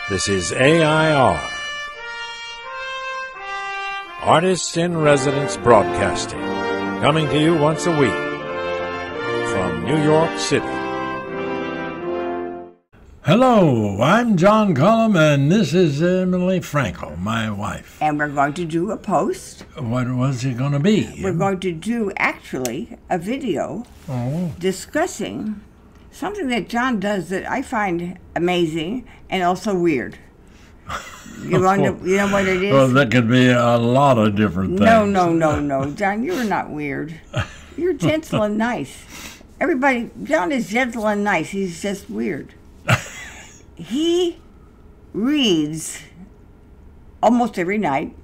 This is AI.R. Artists in Residence Broadcasting, coming to you once a week from New York City. Hello, I'm John Cullum, and this is Emily Frankel, my wife. And we're going to do a post. What was it going to be? We're going to do, actually, a video discussing something that John does that I find amazing and also weird. You know what it is? Well, that could be a lot of different things. No. John, you're not weird. You're gentle and nice. Everybody, John is gentle and nice. He's just weird. He reads almost every night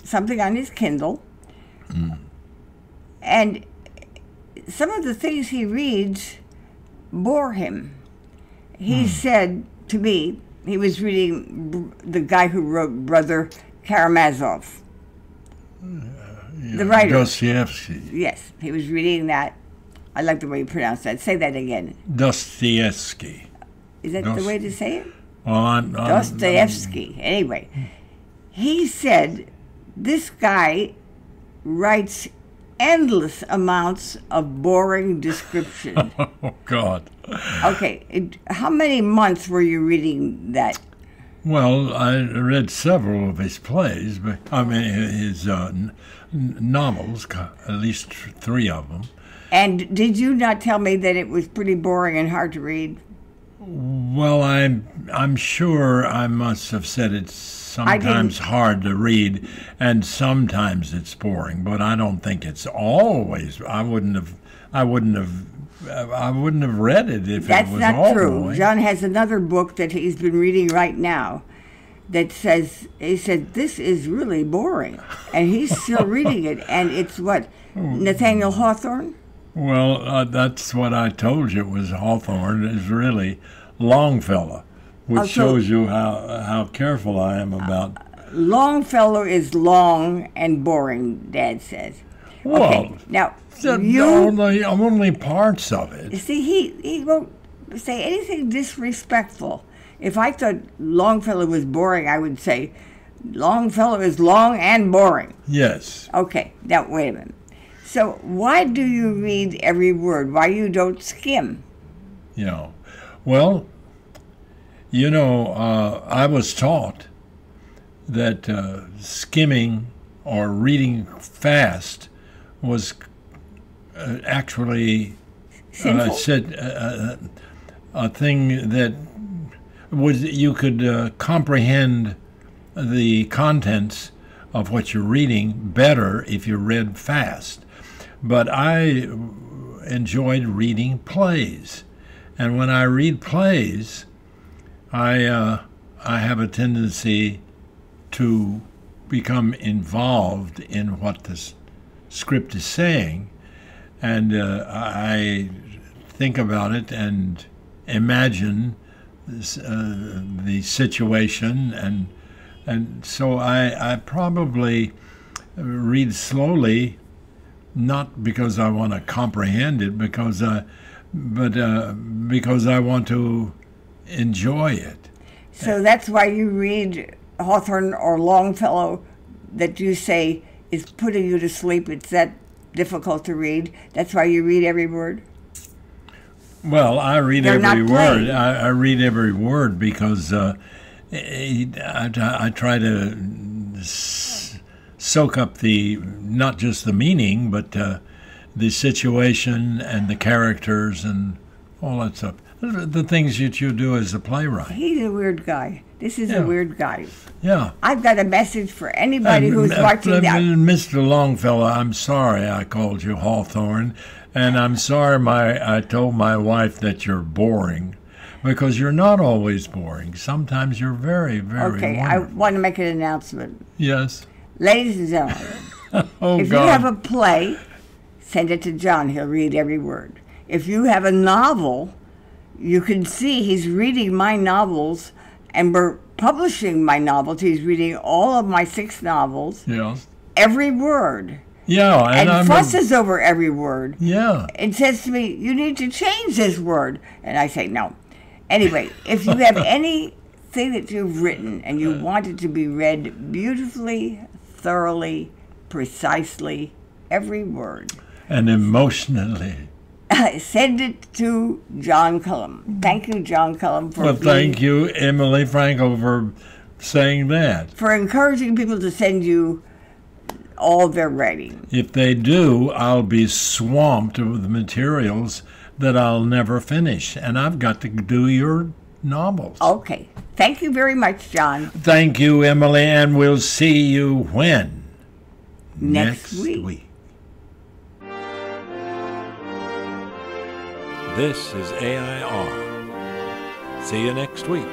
something on his Kindle. And some of the things he reads bore him. He said to me, he was reading the guy who wrote Brother Karamazov, the writer. Dostoevsky. Yes, he was reading that. I like the way you pronounce that. Say that again. Dostoevsky. Is that the way to say it? Well, Dostoevsky. Anyway, he said this guy writes endless amounts of boring description. Oh, God. Okay, how many months were you reading that? Well, I read several of his plays, but I mean his novels, at least 3 of them. And did you not tell me that it was pretty boring and hard to read? Well, I'm sure I must have said it's sometimes hard to read, and sometimes it's boring. But I don't think it's always. I wouldn't have read it if it was all boring. That's not true. John has another book that he's been reading right now that says, he said, this is really boring. And he's still reading it. And it's what, Nathaniel Hawthorne? Well, that's what I told you. It was Hawthorne. Is really Longfellow, which shows you how careful I am about. Longfellow is long and boring, Dad says. Well, okay, now only parts of it. See, he won't say anything disrespectful. If I thought Longfellow was boring, I would say Longfellow is long and boring. Yes. Okay, now wait a minute. So why do you read every word? Why you don't skim? Well, I was taught that skimming or reading fast was actually a thing that you could comprehend the contents of what you're reading better if you read fast. But I enjoyed reading plays, and when I read plays, I have a tendency to become involved in what the script is saying, and I think about it and imagine the situation, and so I probably read slowly. Not because I want to comprehend it, but because I want to enjoy it. So that's why you read Hawthorne or Longfellow, that you say is putting you to sleep. It's that difficult to read. That's why you read every word? Well, I read every word. I read every word because I try to soak up not just the meaning, but the situation and the characters and all that stuff. The things that you do as a playwright. He's a weird guy. This is a weird guy. Yeah. I've got a message for anybody who's watching that. Mr. Longfellow, I'm sorry I called you Hawthorne, and I'm sorry I told my wife that you're boring, because you're not always boring. Sometimes you're very, very Okay, wonderful. I want to make an announcement. Yes. Ladies and gentlemen, if you have a play, send it to John. He'll read every word. If you have a novel, you can see he's reading my novels, and we're publishing my novels. He's reading all of my 6 novels. Yes. Every word. Yeah. And fusses over every word. Yeah. And says to me, you need to change this word. And I say, no. Anyway, if you have any thing that you've written and you want it to be read beautifully, thoroughly, precisely, every word. And emotionally. Send it to John Cullum. Thank you, John Cullum, for thank you, Emily Frankel, for saying that. For encouraging people to send you all their writing. If they do, I'll be swamped with materials that I'll never finish, and I've got to do your novels. Okay. Thank you very much, John. Thank you, Emily, and we'll see you when? Next week. This is AI.R. See you next week.